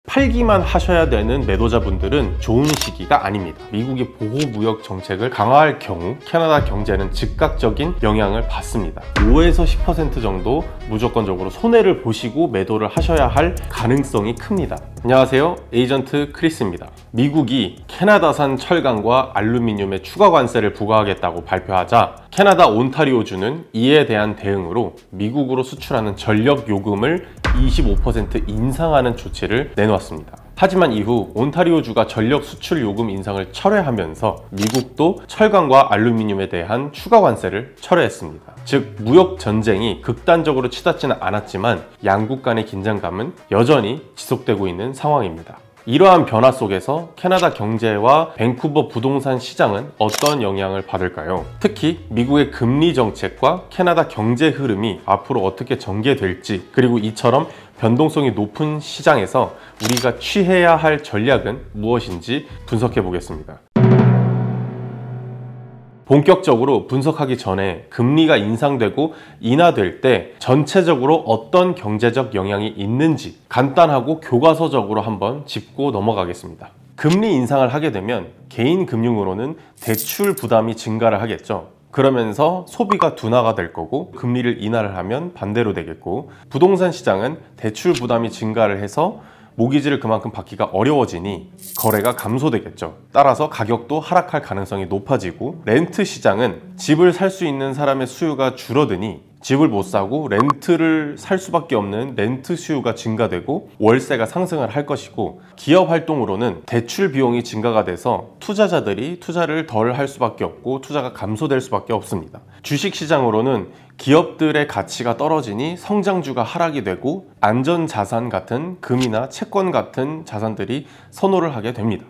팔기만 하셔야 되는 매도자분들은 좋은 시기가 아닙니다. 미국이 보호무역 정책을 강화할 경우 캐나다 경제는 즉각적인 영향을 받습니다. 5에서 10% 정도 무조건적으로 손해를 보시고 매도를 하셔야 할 가능성이 큽니다. 안녕하세요, 에이전트 크리스입니다. 미국이 캐나다산 철강과 알루미늄에 추가 관세를 부과하겠다고 발표하자 캐나다 온타리오주는 이에 대한 대응으로 미국으로 수출하는 전력 요금을 25% 인상하는 조치를 내놓았습니다. 하지만 이후 온타리오주가 전력 수출 요금 인상을 철회하면서 미국도 철강과 알루미늄에 대한 추가 관세를 철회했습니다. 즉, 무역 전쟁이 극단적으로 치닫지는 않았지만 양국 간의 긴장감은 여전히 지속되고 있는 상황입니다. 이러한 변화 속에서 캐나다 경제와 밴쿠버 부동산 시장은 어떤 영향을 받을까요? 특히 미국의 금리 정책과 캐나다 경제 흐름이 앞으로 어떻게 전개될지, 그리고 이처럼 변동성이 높은 시장에서 우리가 취해야 할 전략은 무엇인지 분석해 보겠습니다. 본격적으로 분석하기 전에 금리가 인상되고 인하될 때 전체적으로 어떤 경제적 영향이 있는지 간단하고 교과서적으로 한번 짚고 넘어가겠습니다. 금리 인상을 하게 되면 개인 금융으로는 대출 부담이 증가를 하겠죠. 그러면서 소비가 둔화가 될 거고, 금리를 인하를 하면 반대로 되겠고, 부동산 시장은 대출 부담이 증가를 해서 모기지를 그만큼 받기가 어려워지니 거래가 감소되겠죠. 따라서 가격도 하락할 가능성이 높아지고, 렌트 시장은 집을 살 수 있는 사람의 수요가 줄어드니 집을 못 사고 렌트를 살 수밖에 없는 렌트 수요가 증가되고 월세가 상승을 할 것이고, 기업 활동으로는 대출 비용이 증가가 돼서 투자자들이 투자를 덜 할 수밖에 없고 투자가 감소될 수밖에 없습니다. 주식 시장으로는 기업들의 가치가 떨어지니 성장주가 하락이 되고 안전자산 같은 금이나 채권 같은 자산들이 선호를 하게 됩니다.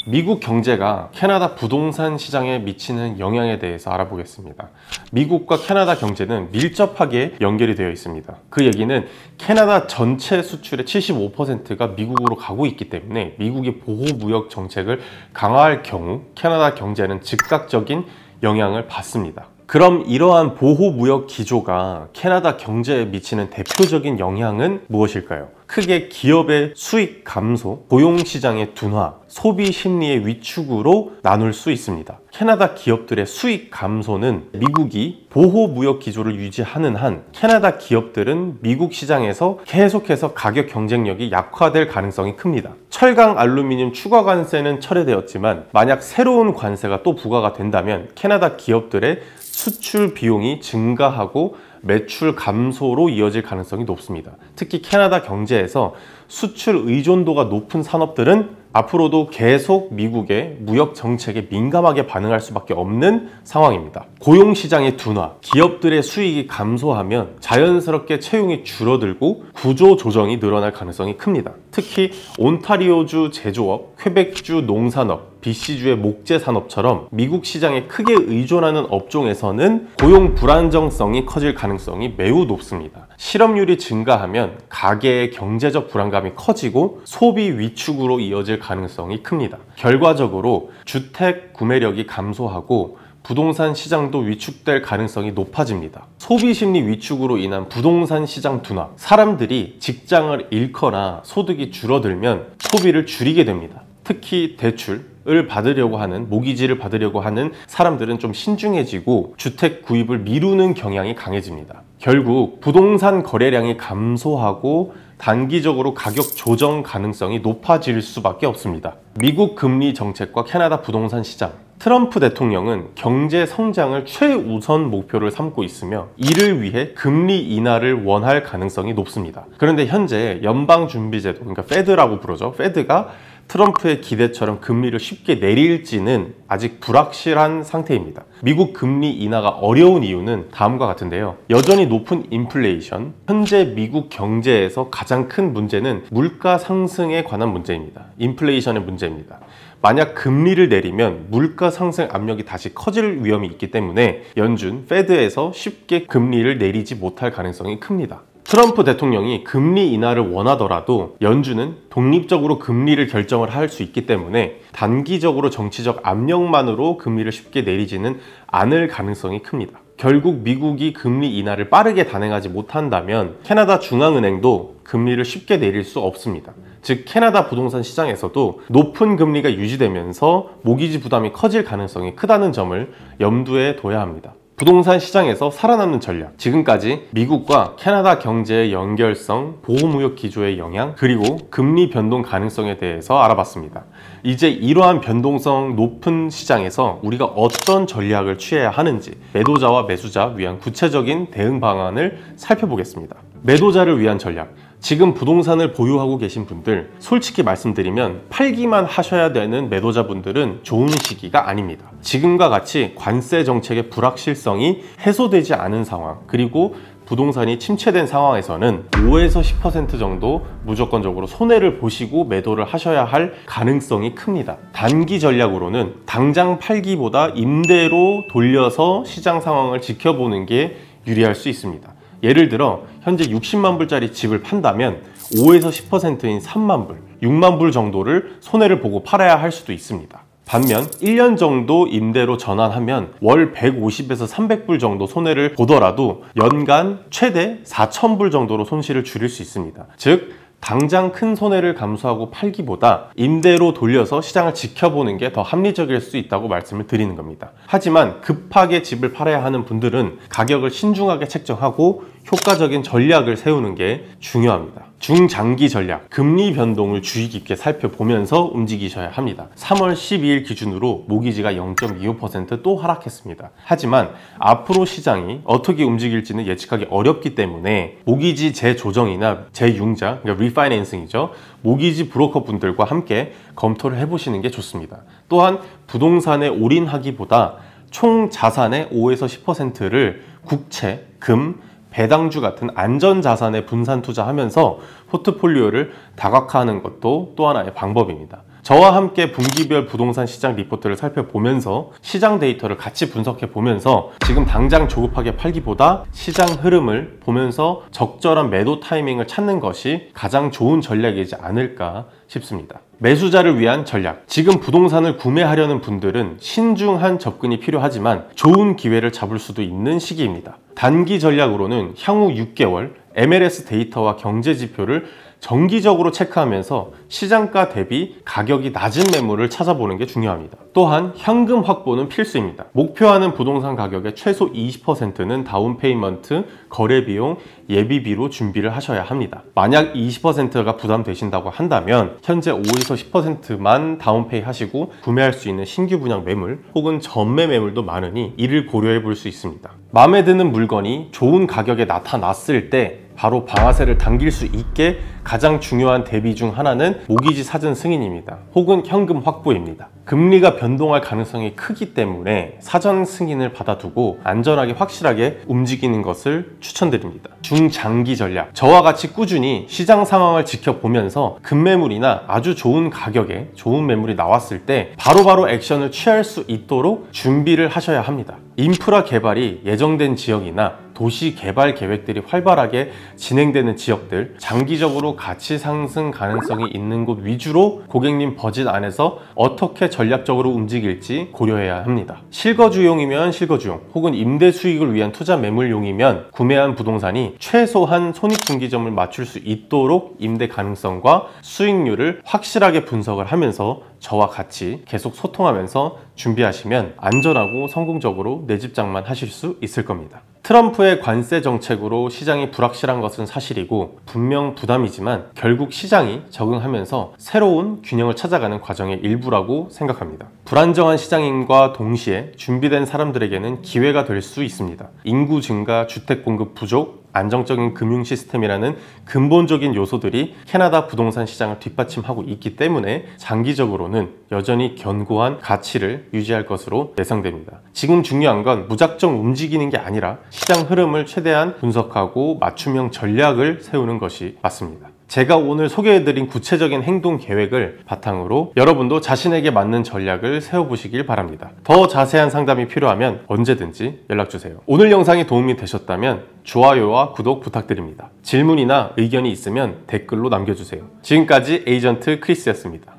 미국 경제가 캐나다 부동산 시장에 미치는 영향에 대해서 알아보겠습니다. 미국과 캐나다 경제는 밀접하게 연결이 되어 있습니다. 그 얘기는 캐나다 전체 수출의 75%가 미국으로 가고 있기 때문에 미국이 보호무역 정책을 강화할 경우 캐나다 경제는 즉각적인 영향을 받습니다. 그럼 이러한 보호무역 기조가 캐나다 경제에 미치는 대표적인 영향은 무엇일까요? 크게 기업의 수익 감소, 고용시장의 둔화, 소비 심리의 위축으로 나눌 수 있습니다. 캐나다 기업들의 수익 감소는 미국이 보호무역 기조를 유지하는 한 캐나다 기업들은 미국 시장에서 계속해서 가격 경쟁력이 약화될 가능성이 큽니다. 철강, 알루미늄 추가 관세는 철회되었지만 만약 새로운 관세가 또 부과가 된다면 캐나다 기업들의 수출 비용이 증가하고 매출 감소로 이어질 가능성이 높습니다. 특히 캐나다 경제에서 수출 의존도가 높은 산업들은 앞으로도 계속 미국의 무역 정책에 민감하게 반응할 수밖에 없는 상황입니다. 고용시장의 둔화, 기업들의 수익이 감소하면 자연스럽게 채용이 줄어들고 구조 조정이 늘어날 가능성이 큽니다. 특히 온타리오주 제조업, 퀘벡주 농산업, BC주의 목재 산업처럼 미국 시장에 크게 의존하는 업종에서는 고용 불안정성이 커질 가능성이 매우 높습니다. 실업률이 증가하면 가계의 경제적 불안감이 커지고 소비 위축으로 이어질 가능성이 큽니다. 결과적으로 주택 구매력이 감소하고 부동산 시장도 위축될 가능성이 높아집니다. 소비 심리 위축으로 인한 부동산 시장 둔화, 사람들이 직장을 잃거나 소득이 줄어들면 소비를 줄이게 됩니다. 특히 대출을 받으려고 하는, 모기지를 받으려고 하는 사람들은 좀 신중해지고 주택 구입을 미루는 경향이 강해집니다. 결국 부동산 거래량이 감소하고 단기적으로 가격 조정 가능성이 높아질 수밖에 없습니다. 미국 금리 정책과 캐나다 부동산 시장, 트럼프 대통령은 경제 성장을 최우선 목표를 삼고 있으며 이를 위해 금리 인하를 원할 가능성이 높습니다. 그런데 현재 연방준비제도, 그러니까 페드라고 부르죠. 페드가 트럼프의 기대처럼 금리를 쉽게 내릴지는 아직 불확실한 상태입니다. 미국 금리 인하가 어려운 이유는 다음과 같은데요. 여전히 높은 인플레이션, 현재 미국 경제에서 가장 큰 문제는 물가 상승에 관한 문제입니다. 인플레이션의 문제입니다. 만약 금리를 내리면 물가 상승 압력이 다시 커질 위험이 있기 때문에 연준, 페드에서 쉽게 금리를 내리지 못할 가능성이 큽니다. 트럼프 대통령이 금리 인하를 원하더라도 연준은 독립적으로 금리를 결정을 할 수 있기 때문에 단기적으로 정치적 압력만으로 금리를 쉽게 내리지는 않을 가능성이 큽니다. 결국 미국이 금리 인하를 빠르게 단행하지 못한다면 캐나다 중앙은행도 금리를 쉽게 내릴 수 없습니다. 즉 캐나다 부동산 시장에서도 높은 금리가 유지되면서 모기지 부담이 커질 가능성이 크다는 점을 염두에 둬야 합니다. 부동산 시장에서 살아남는 전략, 지금까지 미국과 캐나다 경제의 연결성, 보호무역 기조의 영향, 그리고 금리 변동 가능성에 대해서 알아봤습니다. 이제 이러한 변동성 높은 시장에서 우리가 어떤 전략을 취해야 하는지 매도자와 매수자 위한 구체적인 대응 방안을 살펴보겠습니다. 매도자를 위한 전략, 지금 부동산을 보유하고 계신 분들, 솔직히 말씀드리면 팔기만 하셔야 되는 매도자분들은 좋은 시기가 아닙니다. 지금과 같이 관세 정책의 불확실성이 해소되지 않은 상황, 그리고 부동산이 침체된 상황에서는 5에서 10% 정도 무조건적으로 손해를 보시고 매도를 하셔야 할 가능성이 큽니다. 단기 전략으로는 당장 팔기보다 임대로 돌려서 시장 상황을 지켜보는 게 유리할 수 있습니다. 예를 들어 현재 60만 불짜리 집을 판다면 5에서 10%인 3만 불, 6만 불 정도를 손해를 보고 팔아야 할 수도 있습니다. 반면 1년 정도 임대로 전환하면 월 150에서 300불 정도 손해를 보더라도 연간 최대 4,000불 정도로 손실을 줄일 수 있습니다. 즉 당장 큰 손해를 감수하고 팔기보다 임대로 돌려서 시장을 지켜보는 게 더 합리적일 수 있다고 말씀을 드리는 겁니다. 하지만 급하게 집을 팔아야 하는 분들은 가격을 신중하게 책정하고 효과적인 전략을 세우는 게 중요합니다. 중장기 전략, 금리 변동을 주의 깊게 살펴보면서 움직이셔야 합니다. 3월 12일 기준으로 모기지가 0.25% 또 하락했습니다. 하지만 앞으로 시장이 어떻게 움직일지는 예측하기 어렵기 때문에 모기지 재조정이나 재융자, 그러니까 리파이낸싱이죠. 모기지 브로커 분들과 함께 검토를 해보시는 게 좋습니다. 또한 부동산에 올인하기보다 총 자산의 5에서 10%를 국채, 금, 배당주 같은 안전자산에 분산 투자하면서 포트폴리오를 다각화하는 것도 또 하나의 방법입니다. 저와 함께 분기별 부동산 시장 리포트를 살펴보면서 시장 데이터를 같이 분석해 보면서 지금 당장 조급하게 팔기보다 시장 흐름을 보면서 적절한 매도 타이밍을 찾는 것이 가장 좋은 전략이지 않을까 싶습니다. 매수자를 위한 전략, 지금 부동산을 구매하려는 분들은 신중한 접근이 필요하지만 좋은 기회를 잡을 수도 있는 시기입니다. 단기 전략으로는 향후 6개월 MLS 데이터와 경제 지표를 정기적으로 체크하면서 시장가 대비 가격이 낮은 매물을 찾아보는 게 중요합니다. 또한 현금 확보는 필수입니다. 목표하는 부동산 가격의 최소 20%는 다운페이먼트, 거래비용, 예비비로 준비를 하셔야 합니다. 만약 20%가 부담되신다고 한다면 현재 5에서 10%만 다운페이 하시고 구매할 수 있는 신규 분양 매물 혹은 전매 매물도 많으니 이를 고려해 볼 수 있습니다. 마음에 드는 물건이 좋은 가격에 나타났을 때 바로 방아쇠를 당길 수 있게 가장 중요한 대비 중 하나는 모기지 사전 승인입니다. 혹은 현금 확보입니다. 금리가 변동할 가능성이 크기 때문에 사전 승인을 받아두고 안전하게 확실하게 움직이는 것을 추천드립니다. 중장기 전략, 저와 같이 꾸준히 시장 상황을 지켜보면서 급매물이나 아주 좋은 가격에 좋은 매물이 나왔을 때 바로바로 액션을 취할 수 있도록 준비를 하셔야 합니다. 인프라 개발이 예정된 지역이나 도시 개발 계획들이 활발하게 진행되는 지역들, 장기적으로 가치 상승 가능성이 있는 곳 위주로 고객님 버짓 안에서 어떻게 전략적으로 움직일지 고려해야 합니다. 실거주용이면 실거주용, 혹은 임대 수익을 위한 투자 매물용이면 구매한 부동산이 최소한 손익분기점을 맞출 수 있도록 임대 가능성과 수익률을 확실하게 분석을 하면서 저와 같이 계속 소통하면서 준비하시면 안전하고 성공적으로 내 집 장만 하실 수 있을 겁니다. 트럼프의 관세 정책으로 시장이 불확실한 것은 사실이고 분명 부담이지만 결국 시장이 적응하면서 새로운 균형을 찾아가는 과정의 일부라고 생각합니다. 불안정한 시장인과 동시에 준비된 사람들에게는 기회가 될 수 있습니다. 인구 증가, 주택 공급 부족, 안정적인 금융 시스템이라는 근본적인 요소들이 캐나다 부동산 시장을 뒷받침하고 있기 때문에 장기적으로는 여전히 견고한 가치를 유지할 것으로 예상됩니다. 지금 중요한 건 무작정 움직이는 게 아니라 시장 흐름을 최대한 분석하고 맞춤형 전략을 세우는 것이 맞습니다. 제가 오늘 소개해드린 구체적인 행동 계획을 바탕으로 여러분도 자신에게 맞는 전략을 세워보시길 바랍니다. 더 자세한 상담이 필요하면 언제든지 연락주세요. 오늘 영상이 도움이 되셨다면 좋아요와 구독 부탁드립니다. 질문이나 의견이 있으면 댓글로 남겨주세요. 지금까지 에이전트 크리스였습니다.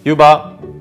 유바!